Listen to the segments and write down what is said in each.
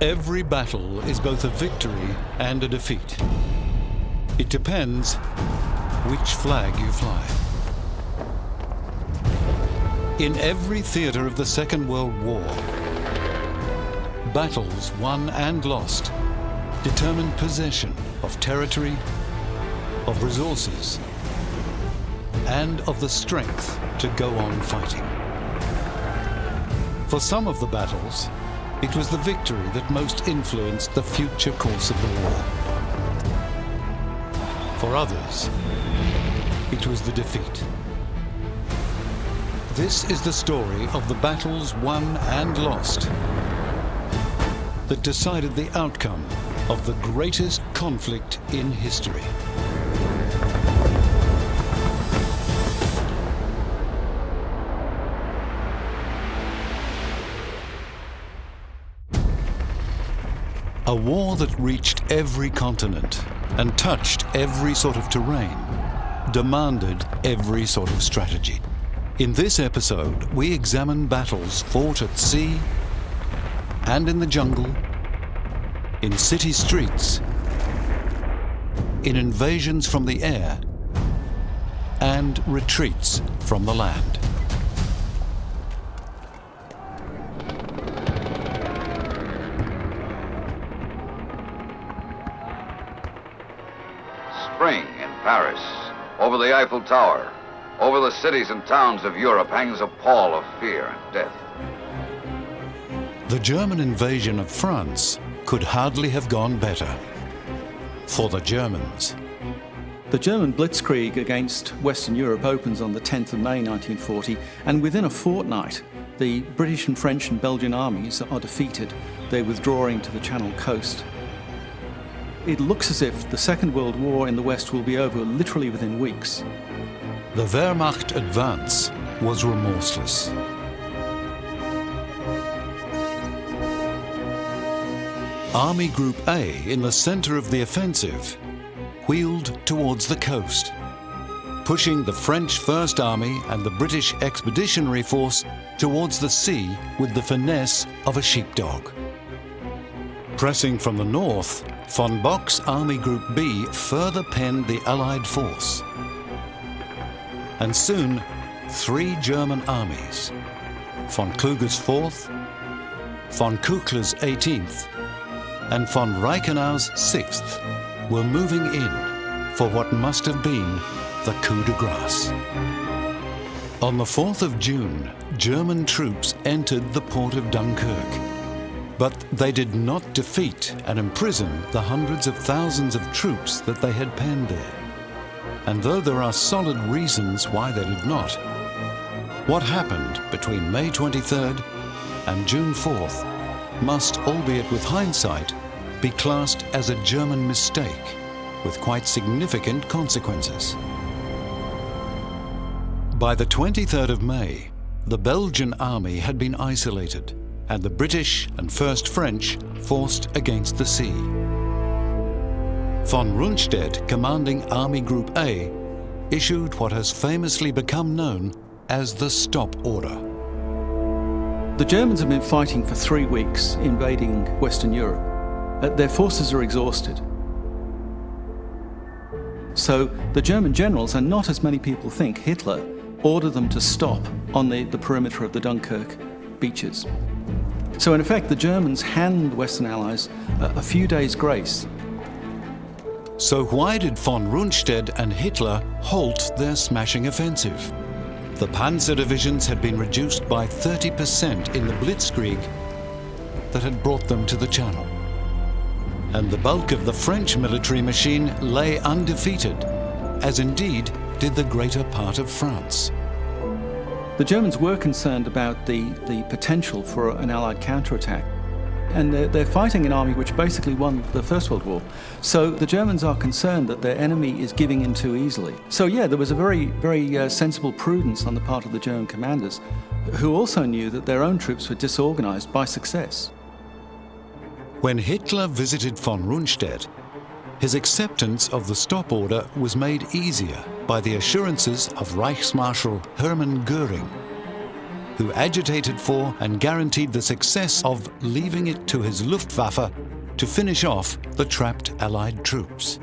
Every battle is both a victory and a defeat. It depends which flag you fly. In every theatre of the Second World War, battles won and lost determined possession of territory, of resources, and of the strength to go on fighting. For some of the battles, it was the victory that most influenced the future course of the war. For others, it was the defeat. This is the story of the battles won and lost that decided the outcome of the greatest conflict in history. A war that reached every continent and touched every sort of terrain, demanded every sort of strategy. In this episode, we examine battles fought at sea and in the jungle, in city streets, in invasions from the air, and retreats from the land. Spring in Paris, over the Eiffel Tower, over the cities and towns of Europe hangs a pall of fear and death. The German invasion of France could hardly have gone better for the Germans. The German Blitzkrieg against Western Europe opens on the 10th of May 1940, and within a fortnight, the British and French and Belgian armies are defeated. They're withdrawing to the Channel coast. It looks as if the Second World War in the West will be over literally within weeks. The Wehrmacht advance was remorseless. Army Group A, in the center of the offensive, wheeled towards the coast, pushing the French First Army and the British Expeditionary Force towards the sea with the finesse of a sheepdog. Pressing from the north, von Bock's Army Group B further penned the Allied force. And soon, 3 German armies, von Kluge's 4th, von Kuchler's 18th, and von Reichenau's 6th, were moving in for what must have been the coup de grace. On the 4th of June, German troops entered the port of Dunkirk. But they did not defeat and imprison the hundreds of thousands of troops that they had penned there. And though there are solid reasons why they did not, what happened between May 23rd and June 4th must, albeit with hindsight, be classed as a German mistake with quite significant consequences. By the 23rd of May, the Belgian army had been isolated, and the British and First French forced against the sea. Von Runstedt, commanding Army Group A, issued what has famously become known as the stop order. The Germans have been fighting for 3 weeks, invading Western Europe. Their forces are exhausted. So the German generals, and not as many people think, Hitler, ordered them to stop on the perimeter of the Dunkirk beaches. So in effect, the Germans hand Western Allies a few days' grace. So why did von Runstedt and Hitler halt their smashing offensive? The panzer divisions had been reduced by 30% in the Blitzkrieg that had brought them to the Channel. And the bulk of the French military machine lay undefeated, as indeed did the greater part of France. The Germans were concerned about the potential for an Allied counterattack. And they're fighting an army which basically won the First World War. So the Germans are concerned that their enemy is giving in too easily. So yeah, there was a very sensible prudence on the part of the German commanders, who also knew that their own troops were disorganized by success. When Hitler visited von Runstedt, his acceptance of the stop order was made easier by the assurances of Reichsmarschall Hermann Göring. who agitated for and guaranteed the success of leaving it to his Luftwaffe to finish off the trapped Allied troops.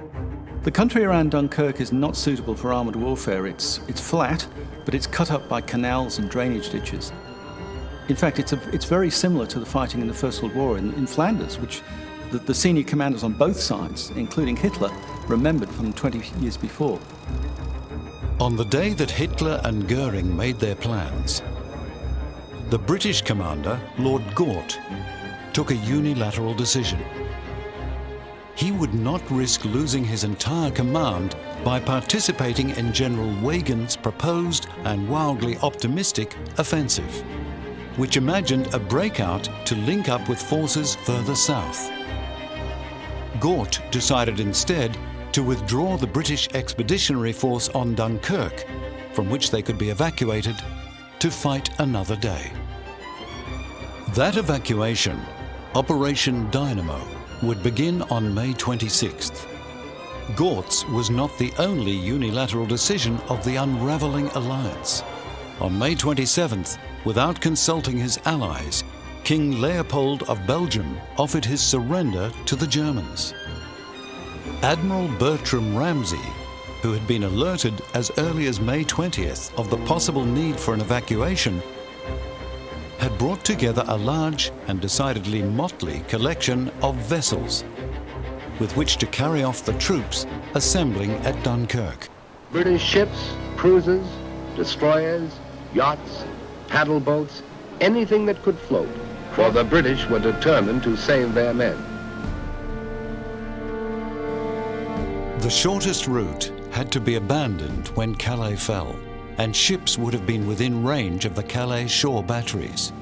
The country around Dunkirk is not suitable for armoured warfare. It's flat, but it's cut up by canals and drainage ditches. In fact, it's very similar to the fighting in the First World War in Flanders, which the senior commanders on both sides, including Hitler, remembered from 20 years before. On the day that Hitler and Göring made their plans, the British commander, Lord Gort, took a unilateral decision. He would not risk losing his entire command by participating in General Weygand's proposed and wildly optimistic offensive, which imagined a breakout to link up with forces further south. Gort decided instead to withdraw the British expeditionary force on Dunkirk, from which they could be evacuated, to fight another day. That evacuation, Operation Dynamo, would begin on May 26th. Gort's was not the only unilateral decision of the unravelling alliance. On May 27th, without consulting his allies, King Leopold of Belgium offered his surrender to the Germans. Admiral Bertram Ramsay, who had been alerted as early as May 20th of the possible need for an evacuation, had brought together a large and decidedly motley collection of vessels with which to carry off the troops assembling at Dunkirk. British ships, cruisers, destroyers, yachts, paddle boats, anything that could float, for the British were determined to save their men. The shortest route had to be abandoned when Calais fell, and ships would have been within range of the Calais shore batteries.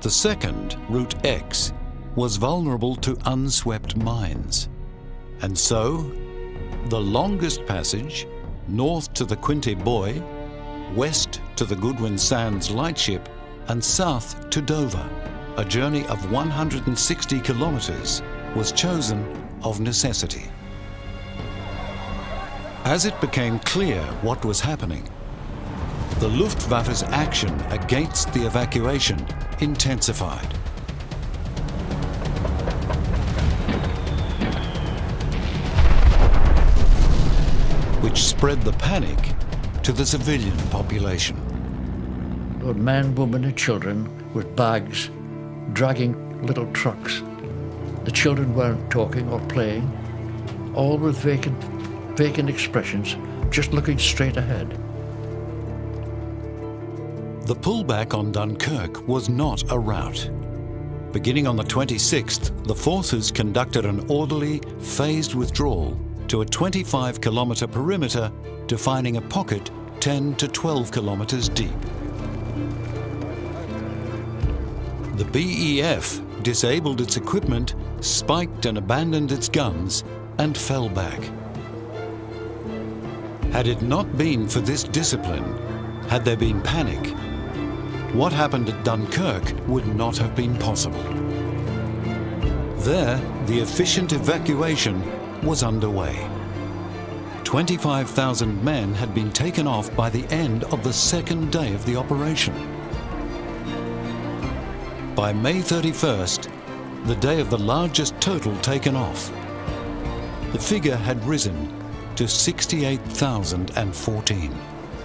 The second, Route X, was vulnerable to unswept mines. And so, the longest passage, north to the Quinte Buoy, west to the Goodwin Sands lightship, and south to Dover, a journey of 160 kilometers, was chosen of necessity. As it became clear what was happening, the Luftwaffe's action against the evacuation intensified. Which spread the panic to the civilian population. Men, women and children with bags, dragging little trucks. The children weren't talking or playing, all with vacant expressions, just looking straight ahead. The pullback on Dunkirk was not a rout. Beginning on the 26th, the forces conducted an orderly, phased withdrawal to a 25-kilometer perimeter, defining a pocket 10 to 12 kilometers deep. The BEF disabled its equipment, spiked and abandoned its guns, and fell back. Had it not been for this discipline, had there been panic, what happened at Dunkirk would not have been possible. There, the efficient evacuation was underway. 25,000 men had been taken off by the end of the second day of the operation. By May 31st, the day of the largest total taken off, the figure had risen to 68,014.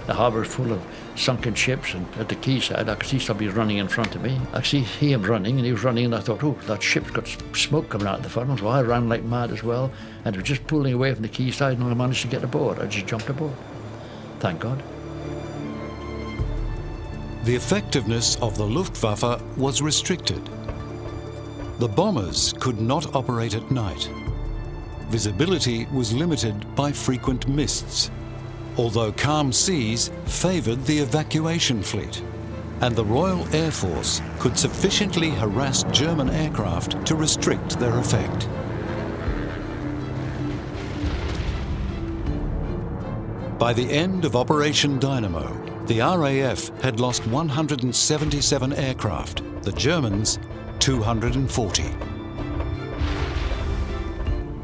The harbour full of sunken ships, and at the quayside I could see somebody running in front of me. I could see him running, and he was running, and I thought, oh, that ship's got smoke coming out of the funnel, so I ran like mad as well, and it was just pulling away from the quayside, and I managed to get aboard. I just jumped aboard. Thank God. The effectiveness of the Luftwaffe was restricted. The bombers could not operate at night. Visibility was limited by frequent mists, although calm seas favoured the evacuation fleet, and the Royal Air Force could sufficiently harass German aircraft to restrict their effect. By the end of Operation Dynamo, the RAF had lost 177 aircraft, the Germans 240.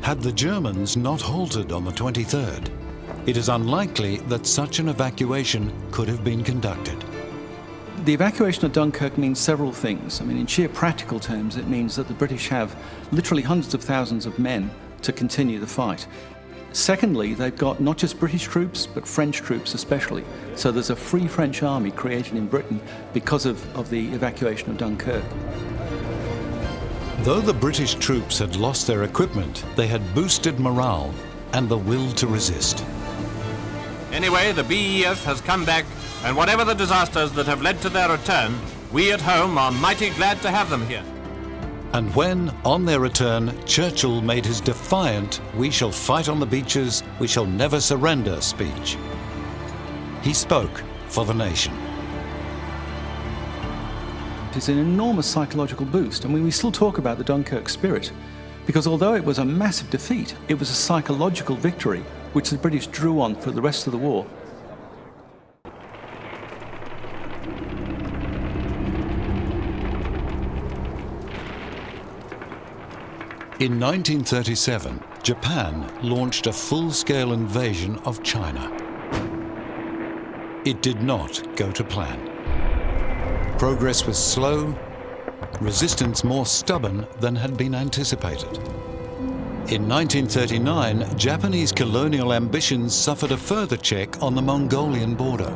Had the Germans not halted on the 23rd, it is unlikely that such an evacuation could have been conducted. The evacuation of Dunkirk means several things. I mean, in sheer practical terms, it means that the British have literally hundreds of thousands of men to continue the fight. Secondly, they've got not just British troops, but French troops especially. So there's a free French army created in Britain because of the evacuation of Dunkirk. Though the British troops had lost their equipment, they had boosted morale and the will to resist. Anyway, the BEF has come back, and whatever the disasters that have led to their return, we at home are mighty glad to have them here. And when, on their return, Churchill made his defiant "we shall fight on the beaches, we shall never surrender" speech, he spoke for the nation. It's an enormous psychological boost. I mean, we still talk about the Dunkirk spirit, because although it was a massive defeat, it was a psychological victory which the British drew on for the rest of the war. In 1937, Japan launched a full-scale invasion of China. It did not go to plan. Progress was slow, resistance more stubborn than had been anticipated. In 1939, Japanese colonial ambitions suffered a further check on the Mongolian border,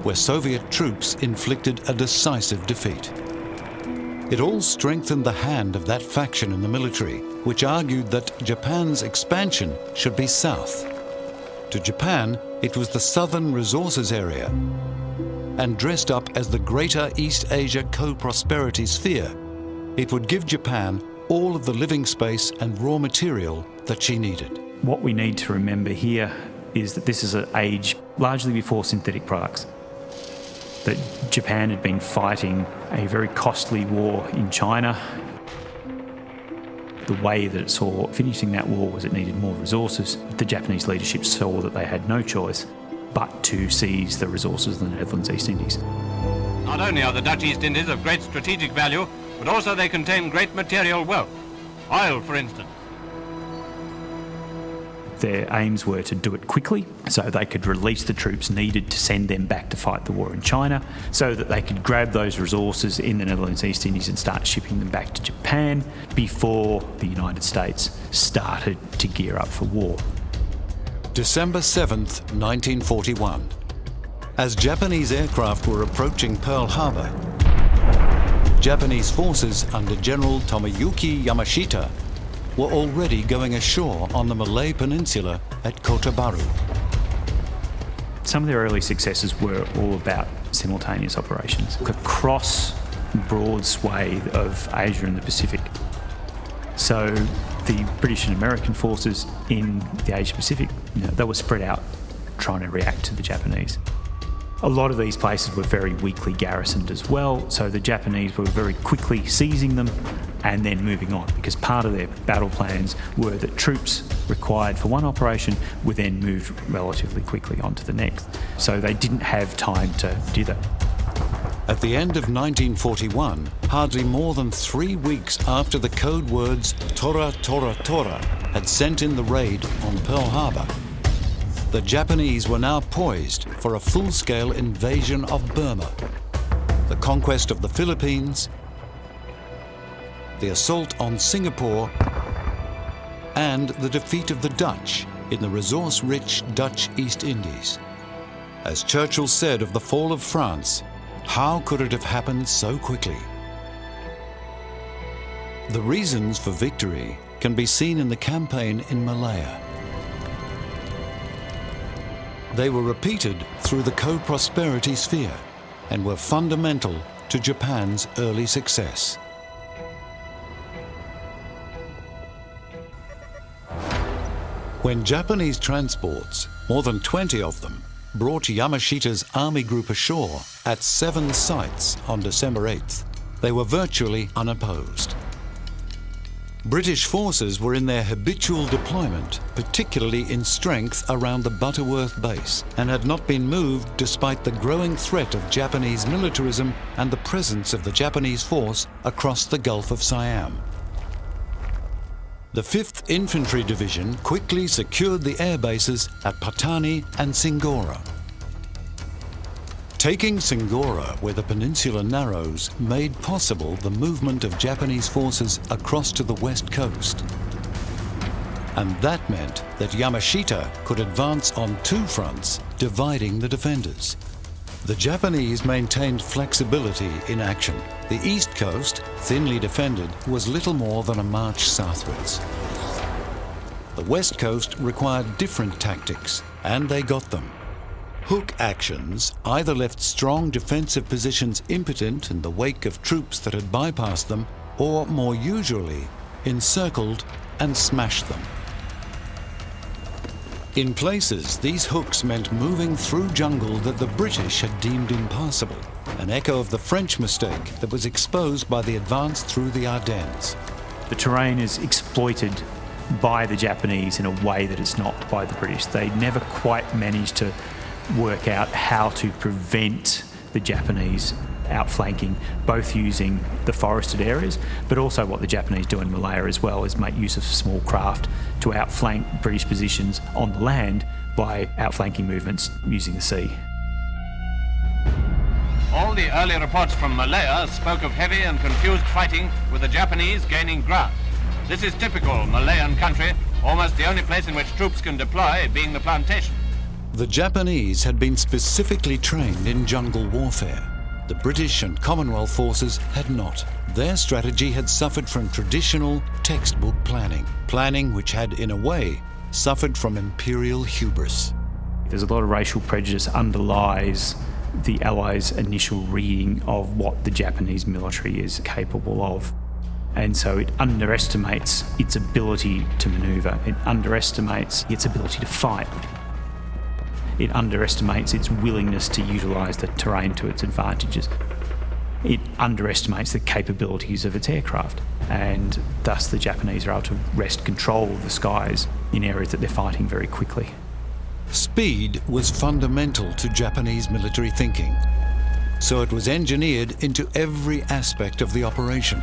where Soviet troops inflicted a decisive defeat. It all strengthened the hand of that faction in the military, which argued that Japan's expansion should be south. To Japan, it was the southern resources area, and dressed up as the Greater East Asia Co-Prosperity Sphere, it would give Japan all of the living space and raw material that she needed. What we need to remember here is that this is an age largely before synthetic products. That Japan had been fighting a very costly war in China. The way that it saw finishing that war was it needed more resources. The Japanese leadership saw that they had no choice but to seize the resources of the Netherlands East Indies. Not only are the Dutch East Indies of great strategic value, but also they contain great material wealth. Oil, for instance. Their aims were to do it quickly so they could release the troops needed to send them back to fight the war in China, so that they could grab those resources in the Netherlands East Indies and start shipping them back to Japan before the United States started to gear up for war. December 7th, 1941. As Japanese aircraft were approaching Pearl Harbor, Japanese forces under General Tomoyuki Yamashita were already going ashore on the Malay Peninsula at Kota Baru. Some of their early successes were all about simultaneous operations across a broad swathe of Asia and the Pacific. So the British and American forces in the Asia Pacific, they were spread out trying to react to the Japanese. A lot of these places were very weakly garrisoned as well, so the Japanese were very quickly seizing them and then moving on, because part of their battle plans were that troops required for one operation were then moved relatively quickly on to the next. So they didn't have time to do that. At the end of 1941, hardly more than 3 weeks after the code words Tora, Tora, Tora had sent in the raid on Pearl Harbor, the Japanese were now poised for a full-scale invasion of Burma, the conquest of the Philippines, the assault on Singapore, and the defeat of the Dutch in the resource-rich Dutch East Indies. As Churchill said of the fall of France, how could it have happened so quickly? The reasons for victory can be seen in the campaign in Malaya. They were repeated through the co-prosperity sphere and were fundamental to Japan's early success. When Japanese transports, more than 20 of them, brought Yamashita's army group ashore at 7 sites on December 8th, they were virtually unopposed. British forces were in their habitual deployment, particularly in strength around the Butterworth base, and had not been moved despite the growing threat of Japanese militarism and the presence of the Japanese force across the Gulf of Siam. The 5th Infantry Division quickly secured the air bases at Patani and Singora. Taking Singora, where the peninsula narrows, made possible the movement of Japanese forces across to the west coast. And that meant that Yamashita could advance on 2 fronts, dividing the defenders. The Japanese maintained flexibility in action. The east coast, thinly defended, was little more than a march southwards. The west coast required different tactics, and they got them. Hook actions either left strong defensive positions impotent in the wake of troops that had bypassed them, or more usually, encircled and smashed them. In places, these hooks meant moving through jungle that the British had deemed impassable, an echo of the French mistake that was exposed by the advance through the Ardennes. The terrain is exploited by the Japanese in a way that it's not by the British. They never quite managed to work out how to prevent the Japanese outflanking, both using the forested areas, but also what the Japanese do in Malaya as well is make use of small craft to outflank British positions on the land by outflanking movements using the sea. All the early reports from Malaya spoke of heavy and confused fighting with the Japanese gaining ground. This is typical Malayan country, almost the only place in which troops can deploy being the plantation. The Japanese had been specifically trained in jungle warfare. The British and Commonwealth forces had not. Their strategy had suffered from traditional textbook planning which had, in a way, suffered from imperial hubris. There's a lot of racial prejudice underlies the Allies' initial reading of what the Japanese military is capable of. And so it underestimates its ability to manoeuvre. It underestimates its ability to fight. It underestimates its willingness to utilise the terrain to its advantages. It underestimates the capabilities of its aircraft, and thus the Japanese are able to wrest control of the skies in areas that they're fighting very quickly. Speed was fundamental to Japanese military thinking, so it was engineered into every aspect of the operation.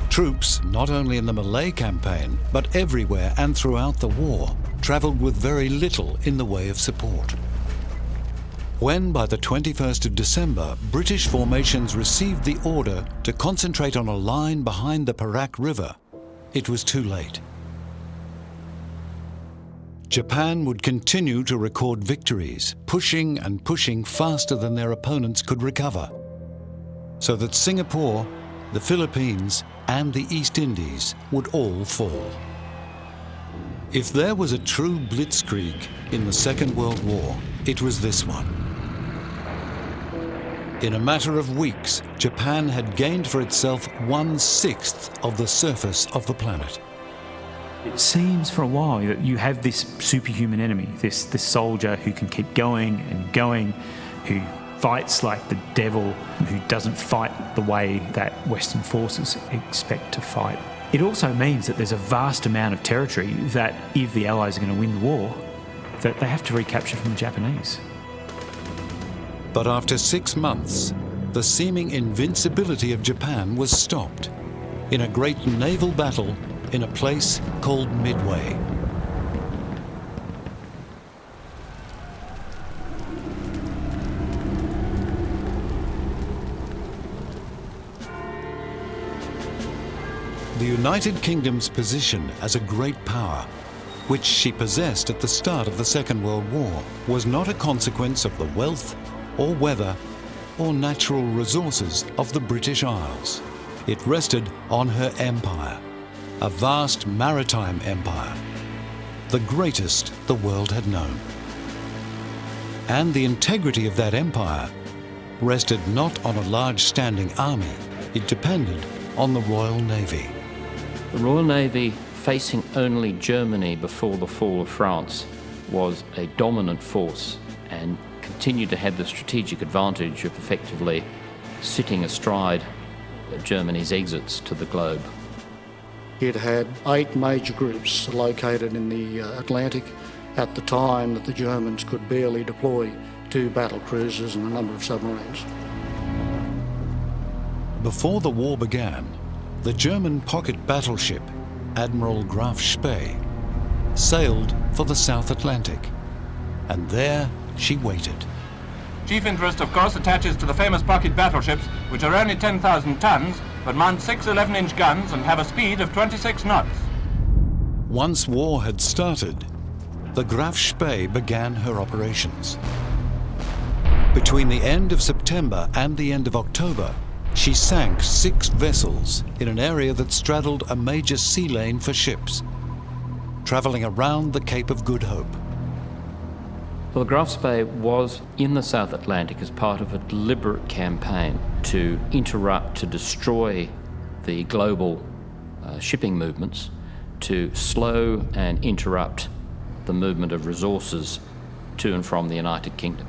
Troops, not only in the Malay campaign, but everywhere and throughout the war, travelled with very little in the way of support. When, by the 21st of December, British formations received the order to concentrate on a line behind the Perak River, it was too late. Japan would continue to record victories, pushing and pushing faster than their opponents could recover, so that Singapore, the Philippines, and the East Indies would all fall. If there was a true Blitzkrieg in the Second World War, it was this one. In a matter of weeks, Japan had gained for itself 1/6 of the surface of the planet. It seems for a while that you have this superhuman enemy, this soldier who can keep going and going, who fights like the devil, who doesn't fight the way that Western forces expect to fight. It also means that there's a vast amount of territory that, if the Allies are going to win the war, that they have to recapture from the Japanese. But after 6 months, the seeming invincibility of Japan was stopped in a great naval battle in a place called Midway. The United Kingdom's position as a great power, which she possessed at the start of the Second World War, was not a consequence of the wealth or weather or natural resources of the British Isles. It rested on her empire, a vast maritime empire, the greatest the world had known. And the integrity of that empire rested not on a large standing army, it depended on the Royal Navy. The Royal Navy, facing only Germany before the fall of France, was a dominant force and continued to have the strategic advantage of effectively sitting astride Germany's exits to the globe. It had 8 major groups located in the Atlantic at the time that the Germans could barely deploy 2 battle cruisers and a number of submarines. Before the war began, the German pocket battleship Admiral Graf Spee, sailed for the South Atlantic, and there she waited. Chief interest, of course, attaches to the famous pocket battleships, which are only 10,000 tons, but mount 6 11-inch guns and have a speed of 26 knots. Once war had started, the Graf Spee began her operations. Between the end of September and the end of October, she sank 6 vessels in an area that straddled a major sea lane for ships, travelling around the Cape of Good Hope. Well, the Graf Spee was in the South Atlantic as part of a deliberate campaign to interrupt, to destroy the global shipping movements, to slow and interrupt the movement of resources to and from the United Kingdom.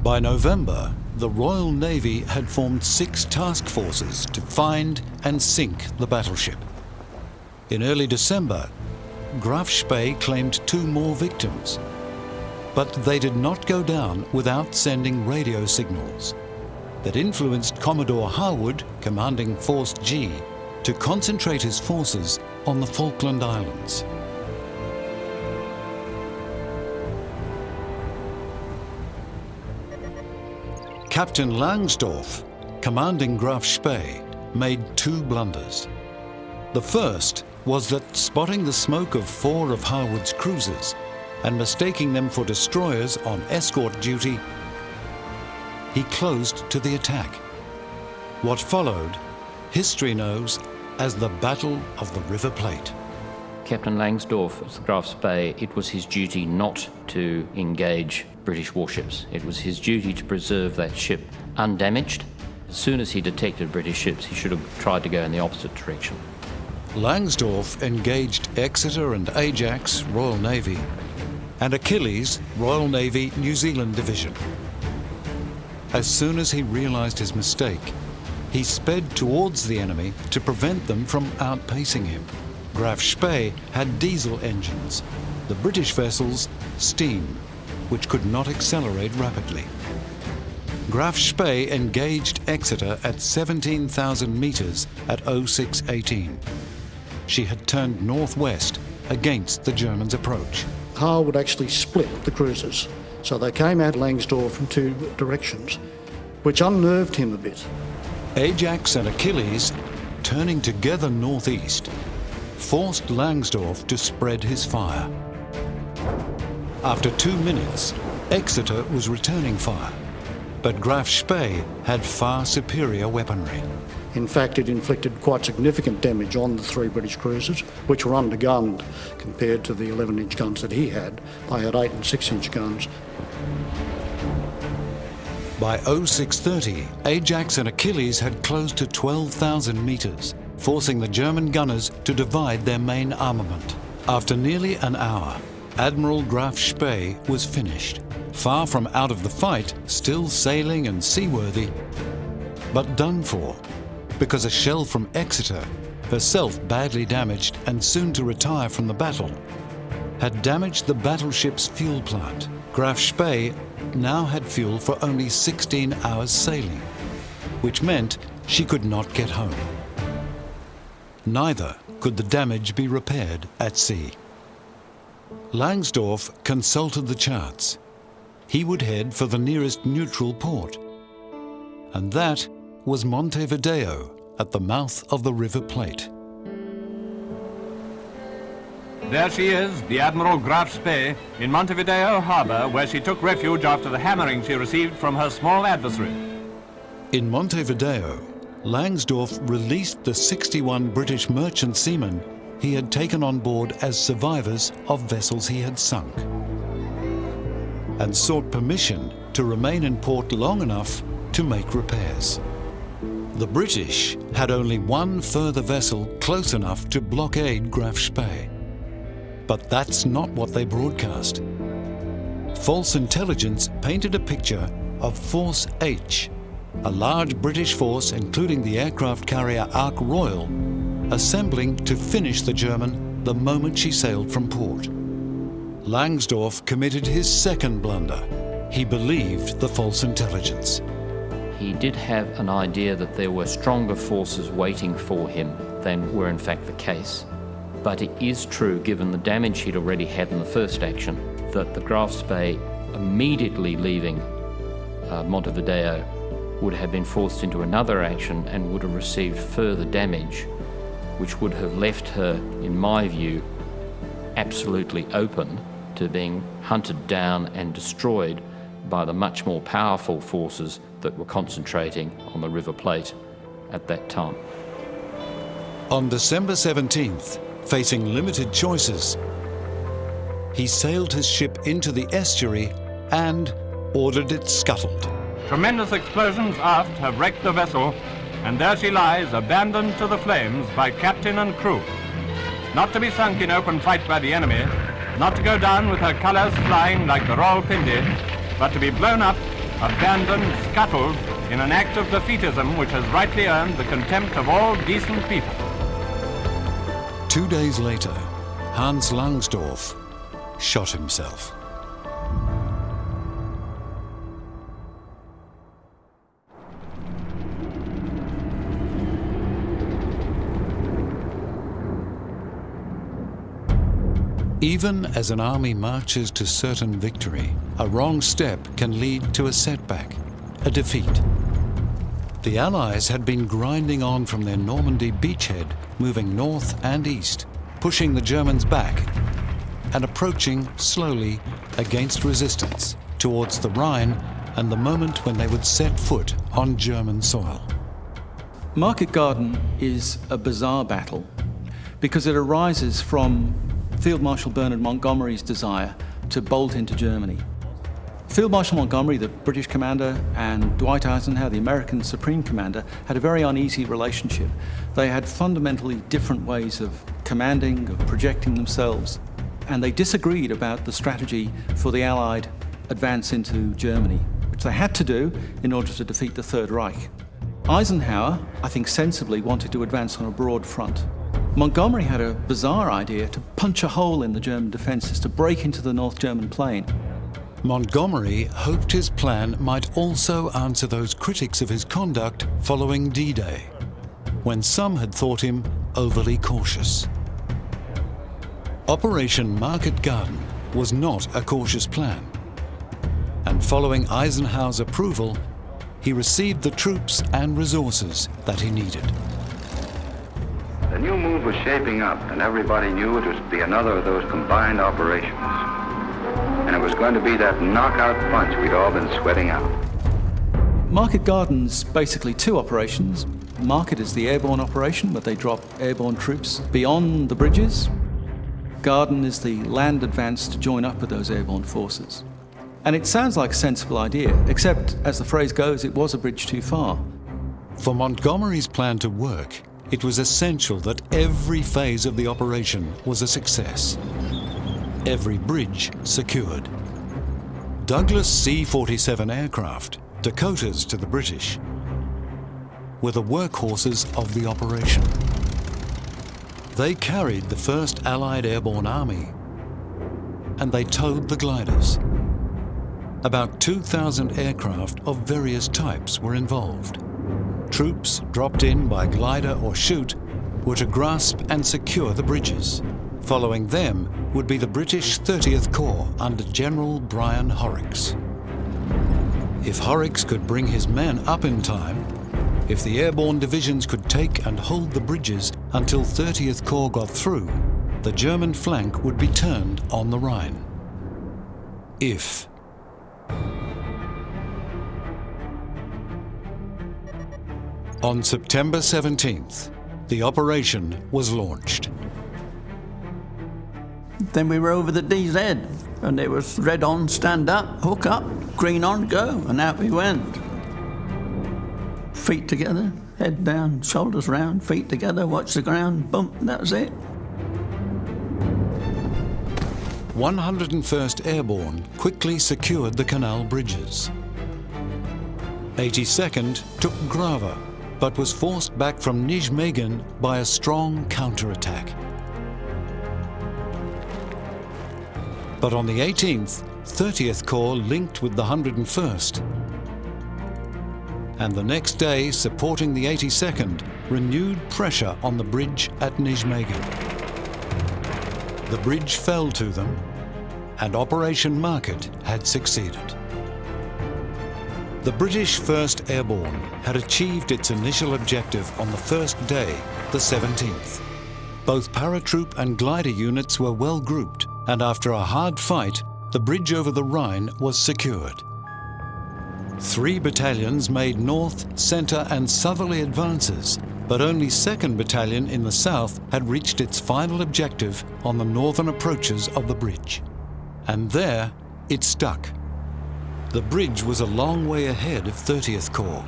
By November, the Royal Navy had formed 6 task forces to find and sink the battleship. In early December, Graf Spee claimed 2 more victims, but they did not go down without sending radio signals that influenced Commodore Harwood, commanding Force G, to concentrate his forces on the Falkland Islands. Captain Langsdorff, commanding Graf Spee, made 2 blunders. The first was that, spotting the smoke of 4 of Harwood's cruisers and mistaking them for destroyers on escort duty, he closed to the attack. What followed, history knows as the Battle of the River Plate. Captain Langsdorff of the Graf Spee, it was his duty not to engage British warships. It was his duty to preserve that ship undamaged. As soon as he detected British ships, he should have tried to go in the opposite direction. Langsdorff engaged Exeter and Ajax, Royal Navy, and Achilles, Royal Navy, New Zealand Division. As soon as he realized his mistake, he sped towards the enemy to prevent them from outpacing him. Graf Spee had diesel engines, the British vessels steam, which could not accelerate rapidly. Graf Spee engaged Exeter at 17,000 meters at 0618. She had turned northwest against the Germans' approach. Harwood actually split the cruisers, so they came at Langsdorff from 2 directions, which unnerved him a bit. Ajax and Achilles, turning together northeast, forced Langsdorff to spread his fire. After 2 minutes, Exeter was returning fire, but Graf Spee had far superior weaponry. In fact, it inflicted quite significant damage on the 3 British cruisers, which were undergunned compared to the 11-inch guns that he had. They had 8 and 6-inch guns. By 0630, Ajax and Achilles had closed to 12,000 meters, forcing the German gunners to divide their main armament. After nearly an hour, Admiral Graf Spee was finished, far from out of the fight, still sailing and seaworthy, but done for, because a shell from Exeter, herself badly damaged and soon to retire from the battle, had damaged the battleship's fuel plant. Graf Spee now had fuel for only 16 hours sailing, which meant she could not get home. Neither could the damage be repaired at sea. Langsdorff consulted the charts. He would head for the nearest neutral port, and that was Montevideo at the mouth of the River Plate. There she is, the Admiral Graf Spee, in Montevideo harbour, where she took refuge after the hammering she received from her small adversary. In Montevideo, Langsdorff released the 61 British merchant seamen he had taken on board as survivors of vessels he had sunk, and sought permission to remain in port long enough to make repairs. The British had only 1 further vessel close enough to blockade Graf Spee. But that's not what they broadcast. False intelligence painted a picture of Force H, a large British force including the aircraft carrier Ark Royal, assembling to finish the German the moment she sailed from port. Langsdorff committed his second blunder. He believed the false intelligence. He did have an idea that there were stronger forces waiting for him than were in fact the case. But it is true, given the damage he'd already had in the first action, that the Graf Spee, immediately leaving Montevideo, would have been forced into another action and would have received further damage, which would have left her, in my view, absolutely open to being hunted down and destroyed by the much more powerful forces that were concentrating on the River Plate at that time. On December 17th, facing limited choices, he sailed his ship into the estuary and ordered it scuttled. Tremendous explosions aft have wrecked the vessel, and there she lies, abandoned to the flames by captain and crew. Not to be sunk in open fight by the enemy, not to go down with her colours flying like the Rawalpindi, but to be blown up, abandoned, scuttled, in an act of defeatism which has rightly earned the contempt of all decent people. 2 days later, Hans Langsdorff shot himself. Even as an army marches to certain victory, a wrong step can lead to a setback, a defeat. The Allies had been grinding on from their Normandy beachhead, moving north and east, pushing the Germans back and approaching slowly against resistance towards the Rhine and the moment when they would set foot on German soil. Market Garden is a bizarre battle because it arises from Field Marshal Bernard Montgomery's desire to bolt into Germany. Field Marshal Montgomery, the British commander, and Dwight Eisenhower, the American Supreme Commander, had a very uneasy relationship. They had fundamentally different ways of commanding, of projecting themselves, and they disagreed about the strategy for the Allied advance into Germany, which they had to do in order to defeat the Third Reich. Eisenhower, I think sensibly, wanted to advance on a broad front. Montgomery had a bizarre idea to punch a hole in the German defences, to break into the North German plain. Montgomery hoped his plan might also answer those critics of his conduct following D-Day, when some had thought him overly cautious. Operation Market Garden was not a cautious plan, and following Eisenhower's approval, he received the troops and resources that he needed. The new move was shaping up, and everybody knew it was to be another of those combined operations. And it was going to be that knockout punch we'd all been sweating out. Market Garden's basically two operations. Market is the airborne operation, where they drop airborne troops beyond the bridges. Garden is the land advance to join up with those airborne forces. And it sounds like a sensible idea, except, as the phrase goes, it was a bridge too far. For Montgomery's plan to work, it was essential that every phase of the operation was a success. Every bridge secured. Douglas C-47 aircraft, Dakotas to the British, were the workhorses of the operation. They carried the first Allied airborne army, and they towed the gliders. About 2,000 aircraft of various types were involved. Troops dropped in by glider or chute were to grasp and secure the bridges. Following them would be the British 30th Corps under General Brian Horrocks. If Horrocks could bring his men up in time, if the airborne divisions could take and hold the bridges until 30th Corps got through, the German flank would be turned on the Rhine. If. On September 17th, the operation was launched. Then we were over the DZ, and it was red on, stand up, hook up, green on, go, and out we went. Feet together, head down, shoulders round, feet together, watch the ground, bump, that was it. 101st Airborne quickly secured the canal bridges. 82nd took Grava, but was forced back from Nijmegen by a strong counterattack. But on the 18th, 30th Corps linked with the 101st. and the next day, supporting the 82nd, renewed pressure on the bridge at Nijmegen. The bridge fell to them, and Operation Market had succeeded. The British 1st Airborne had achieved its initial objective on the first day, the 17th. Both paratroop and glider units were well grouped, and after a hard fight, the bridge over the Rhine was secured. 3 battalions made north, centre and southerly advances, but only 2nd Battalion in the south had reached its final objective on the northern approaches of the bridge. And there it stuck. The bridge was a long way ahead of 30th Corps.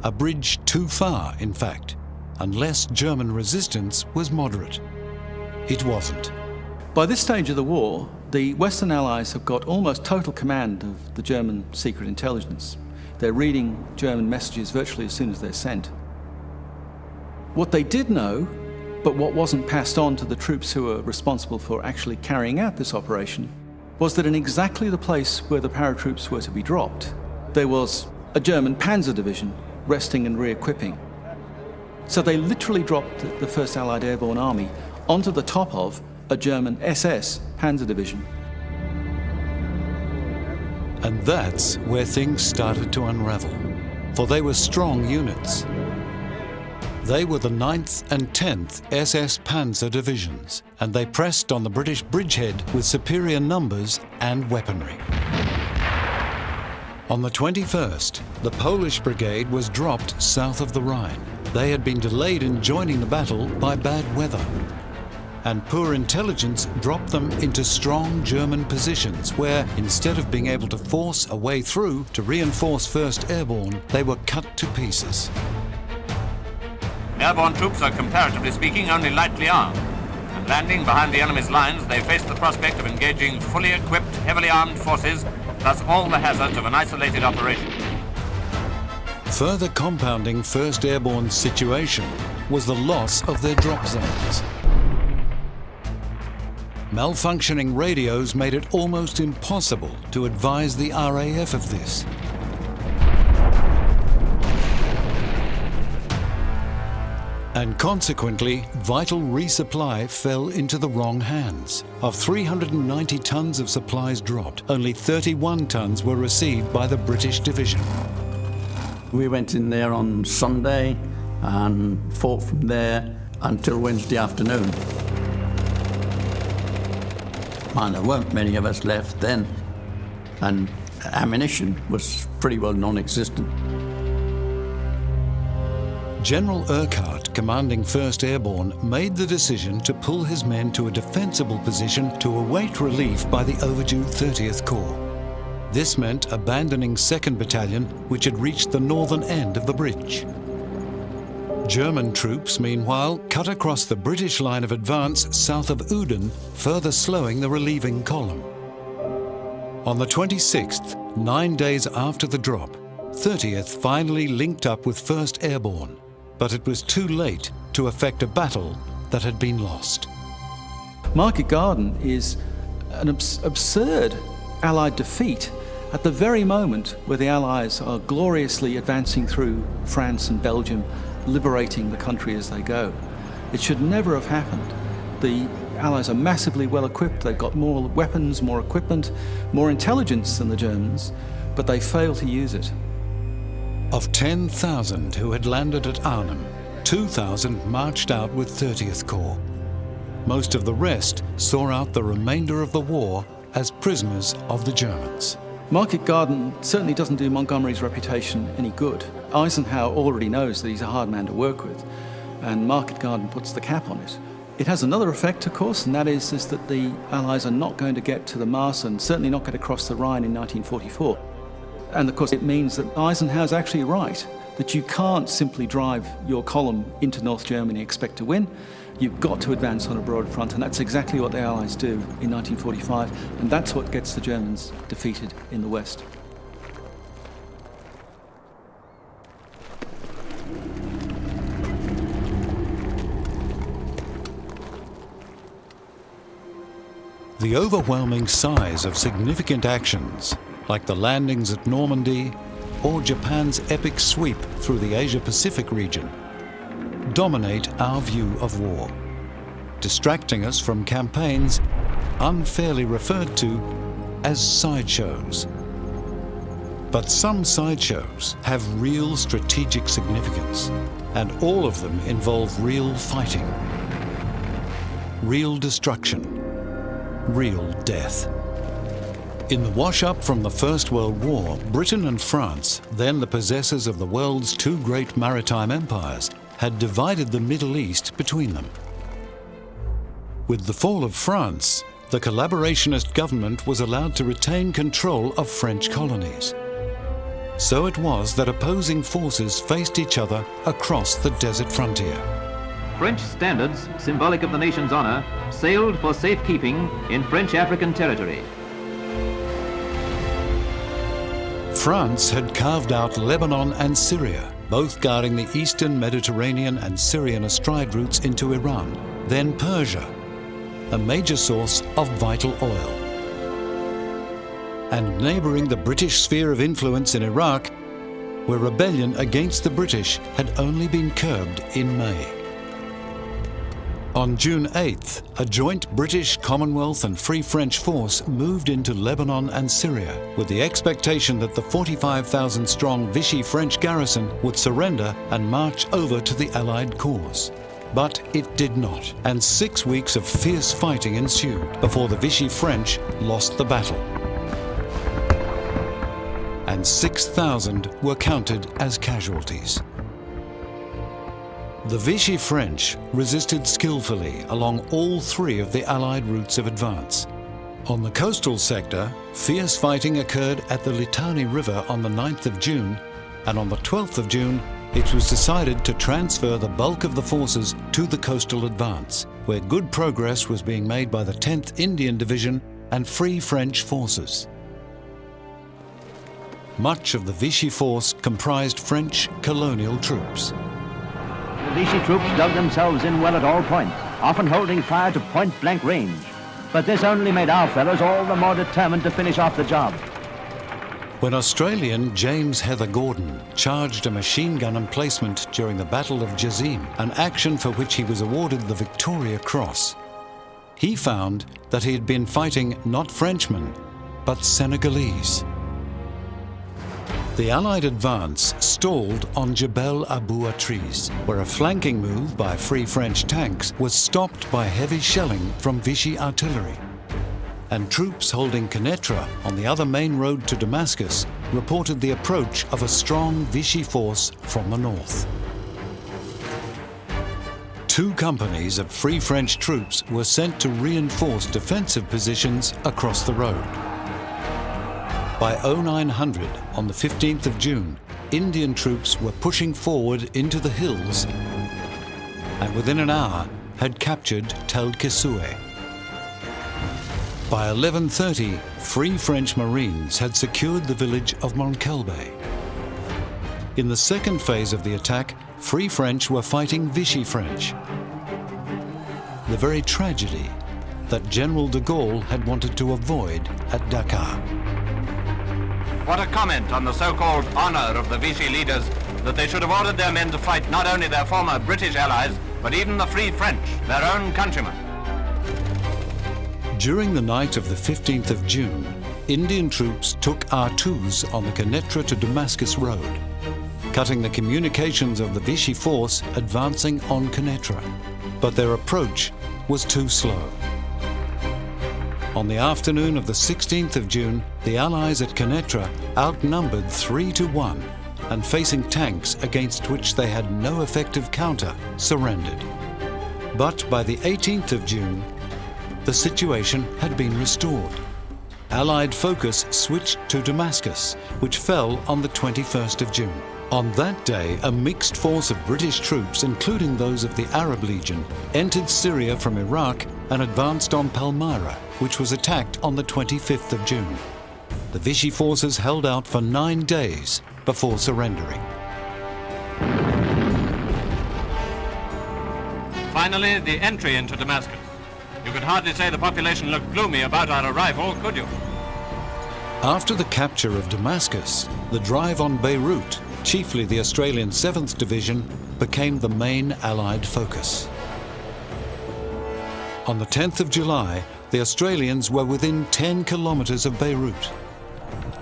A bridge too far, in fact, unless German resistance was moderate. It wasn't. By this stage of the war, the Western Allies have got almost total command of the German secret intelligence. They're reading German messages virtually as soon as they're sent. What they did know, but what wasn't passed on to the troops who were responsible for actually carrying out this operation, was that in exactly the place where the paratroops were to be dropped, there was a German panzer division resting and re-equipping. So they literally dropped the 1st Allied Airborne Army onto the top of a German SS panzer division. And that's where things started to unravel, for they were strong units. They were the 9th and 10th SS Panzer Divisions, and they pressed on the British bridgehead with superior numbers and weaponry. On the 21st, the Polish brigade was dropped south of the Rhine. They had been delayed in joining the battle by bad weather, and poor intelligence dropped them into strong German positions where, instead of being able to force a way through to reinforce 1st Airborne, they were cut to pieces. Airborne troops are, comparatively speaking, only lightly armed, and landing behind the enemy's lines, they face the prospect of engaging fully equipped, heavily armed forces, thus all the hazards of an isolated operation. Further compounding 1st Airborne's situation was the loss of their drop zones. Malfunctioning radios made it almost impossible to advise the RAF of this. And consequently, vital resupply fell into the wrong hands. Of 390 tons of supplies dropped, only 31 tons were received by the British division. We went in there on Sunday and fought from there until Wednesday afternoon. And there weren't many of us left then, and ammunition was pretty well non-existent. General Urquhart, commanding 1st Airborne, made the decision to pull his men to a defensible position to await relief by the overdue 30th Corps. This meant abandoning 2nd Battalion, which had reached the northern end of the bridge. German troops, meanwhile, cut across the British line of advance south of Uden, further slowing the relieving column. On the 26th, 9 days after the drop, 30th finally linked up with 1st Airborne, but it was too late to effect a battle that had been lost. Market Garden is an absurd Allied defeat at the very moment where the Allies are gloriously advancing through France and Belgium, liberating the country as they go. It should never have happened. The Allies are massively well equipped, they've got more weapons, more equipment, more intelligence than the Germans, but they fail to use it. Of 10,000 who had landed at Arnhem, 2,000 marched out with 30th Corps. Most of the rest saw out the remainder of the war as prisoners of the Germans. Market Garden certainly doesn't do Montgomery's reputation any good. Eisenhower already knows that he's a hard man to work with, and Market Garden puts the cap on it. It has another effect, of course, and that is that the Allies are not going to get to the Maas and certainly not get across the Rhine in 1944. And of course it means that Eisenhower's actually right, that you can't simply drive your column into North Germany and expect to win. You've got to advance on a broad front, and that's exactly what the Allies do in 1945, and that's what gets the Germans defeated in the West. The overwhelming size of significant actions, like the landings at Normandy, or Japan's epic sweep through the Asia-Pacific region dominate our view of war, distracting us from campaigns unfairly referred to as sideshows. But some sideshows have real strategic significance, and all of them involve real fighting, real destruction, real death. In the wash-up from the First World War, Britain and France, then the possessors of the world's two great maritime empires, had divided the Middle East between them. With the fall of France, the collaborationist government was allowed to retain control of French colonies. So it was that opposing forces faced each other across the desert frontier. French standards, symbolic of the nation's honor, sailed for safekeeping in French African territory. France had carved out Lebanon and Syria, both guarding the eastern Mediterranean and Syrian astride routes into Iran, then Persia, a major source of vital oil. And neighbouring the British sphere of influence in Iraq, where rebellion against the British had only been curbed in May. On June 8th, a joint British, Commonwealth and Free French force moved into Lebanon and Syria with the expectation that the 45,000-strong Vichy French garrison would surrender and march over to the Allied cause. But it did not, and 6 weeks of fierce fighting ensued before the Vichy French lost the battle. And 6,000 were counted as casualties. The Vichy French resisted skillfully along all three of the Allied routes of advance. On the coastal sector, fierce fighting occurred at the Litani River on the 9th of June, and on the 12th of June, it was decided to transfer the bulk of the forces to the coastal advance, where good progress was being made by the 10th Indian Division and Free French forces. Much of the Vichy force comprised French colonial troops. The Vichy troops dug themselves in well at all points, often holding fire to point-blank range. But this only made our fellows all the more determined to finish off the job. When Australian James Heather Gordon charged a machine gun emplacement during the Battle of Jazim, an action for which he was awarded the Victoria Cross, he found that he had been fighting not Frenchmen, but Senegalese. The Allied advance stalled on Jebel Abu Atris, where a flanking move by Free French tanks was stopped by heavy shelling from Vichy artillery. And troops holding Quneitra on the other main road to Damascus reported the approach of a strong Vichy force from the north. 2 companies of Free French troops were sent to reinforce defensive positions across the road. By 0900 on the 15th of June, Indian troops were pushing forward into the hills and within an hour had captured Tel Kessoue. By 11:30, Free French Marines had secured the village of Montkelbey. In the second phase of the attack, Free French were fighting Vichy French. The very tragedy that General de Gaulle had wanted to avoid at Dakar. What a comment on the so-called honor of the Vichy leaders that they should have ordered their men to fight not only their former British allies, but even the Free French, their own countrymen. During the night of the 15th of June, Indian troops took R2s on the Quneitra to Damascus road, cutting the communications of the Vichy force advancing on Quneitra. But their approach was too slow. On the afternoon of the 16th of June, the Allies at Quneitra, outnumbered 3-1 and facing tanks against which they had no effective counter, surrendered. But by the 18th of June, the situation had been restored. Allied focus switched to Damascus, which fell on the 21st of June. On that day, a mixed force of British troops, including those of the Arab Legion, entered Syria from Iraq and advanced on Palmyra, which was attacked on the 25th of June. The Vichy forces held out for 9 days before surrendering. Finally, the entry into Damascus. You could hardly say the population looked gloomy about our arrival, could you? After the capture of Damascus, the drive on Beirut, chiefly the Australian 7th Division, became the main Allied focus. On the 10th of July, the Australians were within 10 kilometres of Beirut.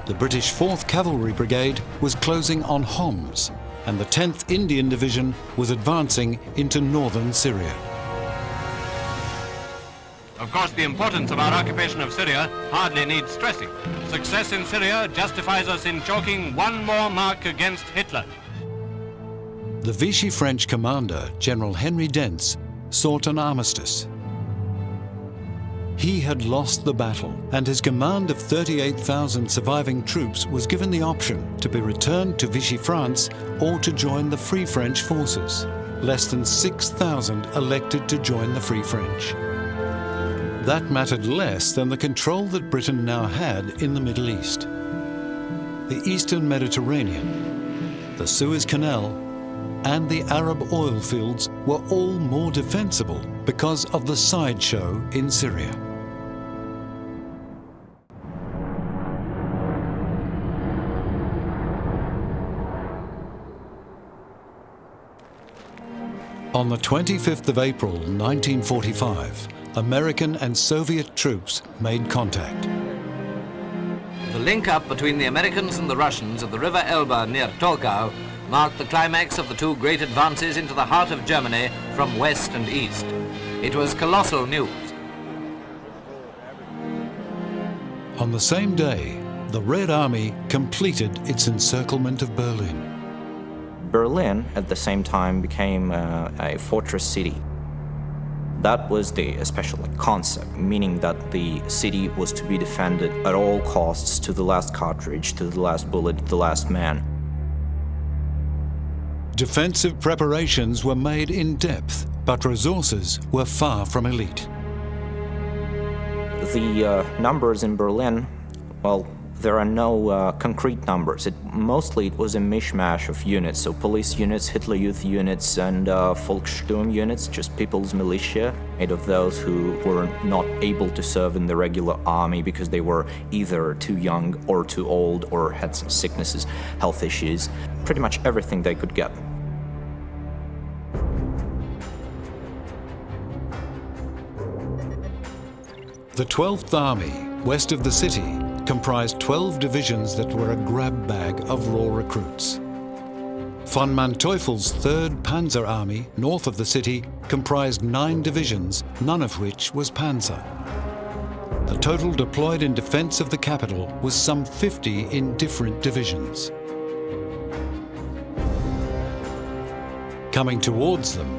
The British 4th Cavalry Brigade was closing on Homs, and the 10th Indian Division was advancing into northern Syria. Of course, the importance of our occupation of Syria hardly needs stressing. Success in Syria justifies us in chalking one more mark against Hitler. The Vichy French commander, General Henry Dentz, sought an armistice. He had lost the battle, and his command of 38,000 surviving troops was given the option to be returned to Vichy France or to join the Free French forces. Less than 6,000 elected to join the Free French. That mattered less than the control that Britain now had in the Middle East. The Eastern Mediterranean, the Suez Canal, and the Arab oil fields were all more defensible because of the sideshow in Syria. On the 25th of April 1945, American and Soviet troops made contact. The link-up between the Americans and the Russians at the River Elbe near Torgau marked the climax of the two great advances into the heart of Germany from west and east. It was colossal news. On the same day, the Red Army completed its encirclement of Berlin. Berlin, at the same time, became a fortress city. That was the special concept, meaning that the city was to be defended at all costs, to the last cartridge, to the last bullet, the last man. Defensive preparations were made in depth, but resources were far from elite. The numbers in Berlin, well, there are no concrete numbers. Mostly it was a mishmash of units, so police units, Hitler Youth units, and Volkssturm units, just people's militia, made of those who were not able to serve in the regular army because they were either too young or too old or had some sicknesses, health issues, pretty much everything they could get. The 12th Army, west of the city, comprised 12 divisions that were a grab bag of raw recruits. Von Manteuffel's 3rd Panzer Army, north of the city, comprised 9 divisions, none of which was Panzer. The total deployed in defense of the capital was some 50 in different divisions. Coming towards them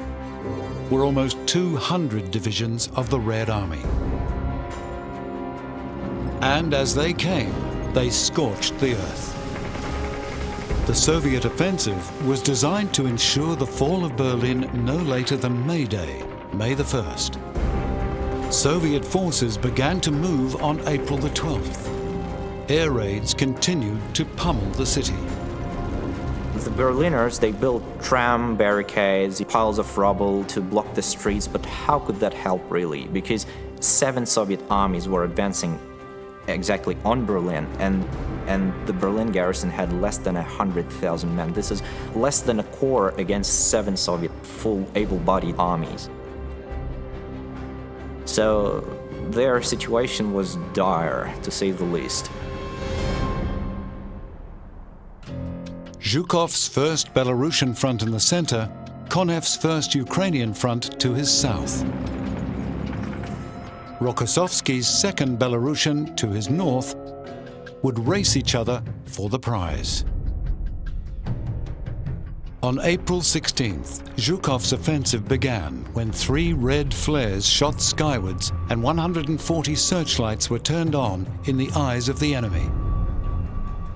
were almost 200 divisions of the Red Army. And as they came, they scorched the earth. The Soviet offensive was designed to ensure the fall of Berlin no later than May Day, May the 1st. Soviet forces began to move on April the 12th. Air raids continued to pummel the city. The Berliners, they built tram barricades, piles of rubble to block the streets, but how could that help really? Because 7 Soviet armies were advancing exactly on Berlin, and the Berlin garrison had less than 100,000 men. This is less than a corps against 7 Soviet full able-bodied armies. So their situation was dire, to say the least. Zhukov's 1st Belarusian front in the center, Konev's 1st Ukrainian front to his south. Rokossovsky's 2nd Belarusian to his north would race each other for the prize. On April 16th, Zhukov's offensive began when 3 red flares shot skywards and 140 searchlights were turned on in the eyes of the enemy.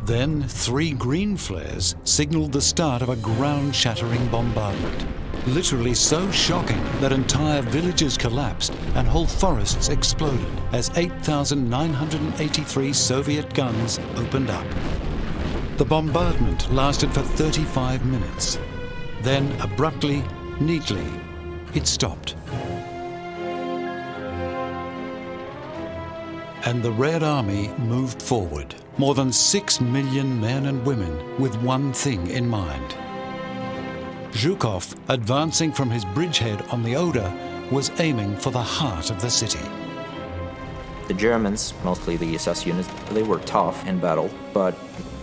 Then 3 green flares signaled the start of a ground-shattering bombardment. Literally so shocking that entire villages collapsed and whole forests exploded as 8,983 Soviet guns opened up. The bombardment lasted for 35 minutes. Then, abruptly, neatly, it stopped. and the Red Army moved forward. More than 6 million men and women with one thing in mind. Zhukov, advancing from his bridgehead on the Oder, was aiming for the heart of the city. The Germans, mostly the SS units, they were tough in battle, but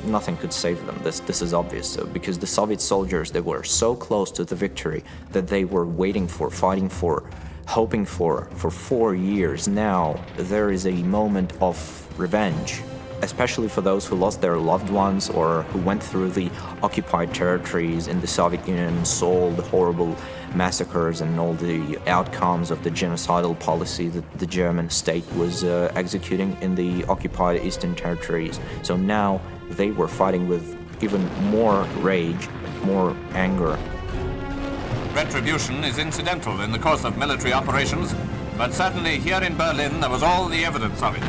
nothing could save them. This is obvious, because the Soviet soldiers, they were so close to the victory that they were waiting for, fighting for, hoping for 4 years. Now there is a moment of revenge, especially for those who lost their loved ones or who went through the occupied territories in the Soviet Union and saw the horrible massacres and all the outcomes of the genocidal policy that the German state was executing in the occupied Eastern territories. So now they were fighting with even more rage, more anger. Retribution is incidental in the course of military operations, but certainly here in Berlin there was all the evidence of it.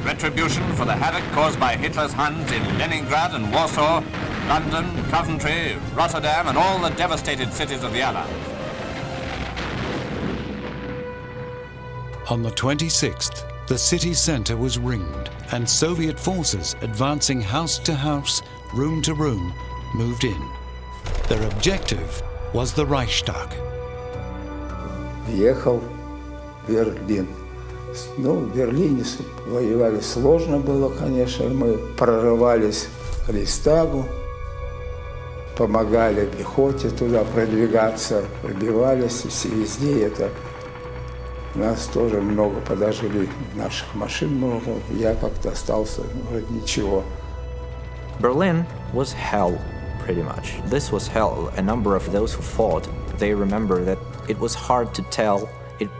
Retribution for the havoc caused by Hitler's Huns in Leningrad and Warsaw, London, Coventry, Rotterdam, and all the devastated cities of the Allies. On the 26th, the city center was ringed, and Soviet forces advancing house to house, room to room, moved in. Their objective was the Reichstag. Въехал в Берлин. Ну, в Берлине воевали сложно было, конечно. Мы прорывались к Рейхстагу, помогали пехоте туда продвигаться, пробивались, и везде это. Нас тоже много подожгли, наших машин много. Я как-то остался, вроде ничего. Berlin was hell, pretty much. This was hell. A number of those who fought, they remember that it was hard to tell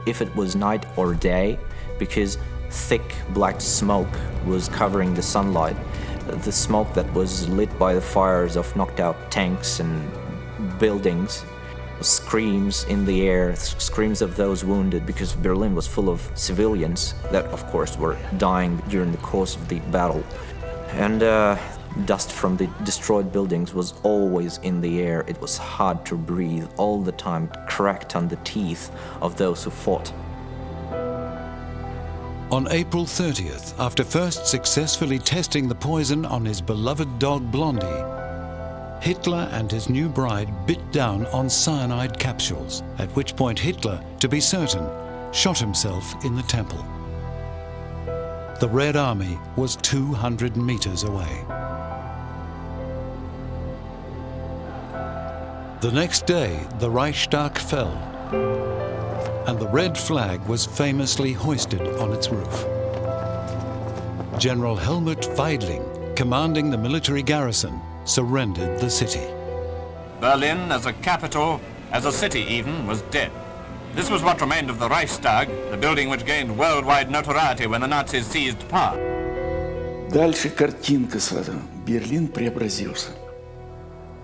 if it was night or day, because thick black smoke was covering the sunlight. The smoke that was lit by the fires of knocked out tanks and buildings. Screams in the air, screams of those wounded, because Berlin was full of civilians that, of course, were dying during the course of the battle. And dust from the destroyed buildings was always in the air. It was hard to breathe all the time. It cracked on the teeth of those who fought. On April 30th, after first successfully testing the poison on his beloved dog Blondie, Hitler and his new bride bit down on cyanide capsules, at which point Hitler, to be certain, shot himself in the temple. The Red Army was 200 meters away. The next day, the Reichstag fell, and the red flag was famously hoisted on its roof. General Helmut Weidling, commanding the military garrison, surrendered the city. Berlin as a capital, as a city even, was dead. This was what remained of the Reichstag, the building which gained worldwide notoriety when the Nazis seized power. Дальше картинка сразу. Берлин преобразился.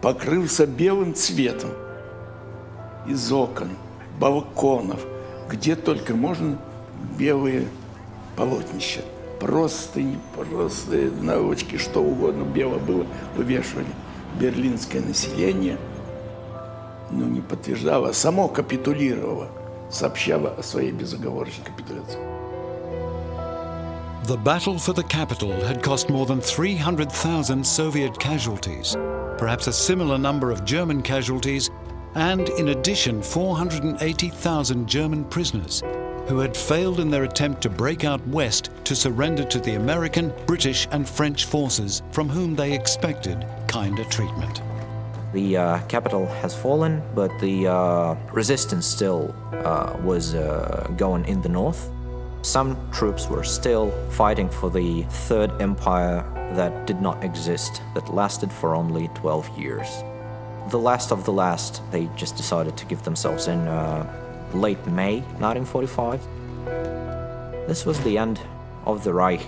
Покрылся белым цветом. Из окон, балконов, где только можно, белые полотнища. Простыни, наволочки, что угодно белое было, вывешивали. Берлинское население, не подтверждало, а само капитулировало, сообщало о своей безоговорочной капитуляции. The battle for the capital had cost more than 300,000 Soviet casualties, perhaps a similar number of German casualties, and in addition 480,000 German prisoners who had failed in their attempt to break out west to surrender to the American, British and French forces from whom they expected kinder treatment. The capital has fallen, but the resistance still was going in the north. Some troops were still fighting for the Third Empire that did not exist, that lasted for only 12 years. The last of the last, they just decided to give themselves in late May 1945. This was the end of the Reich.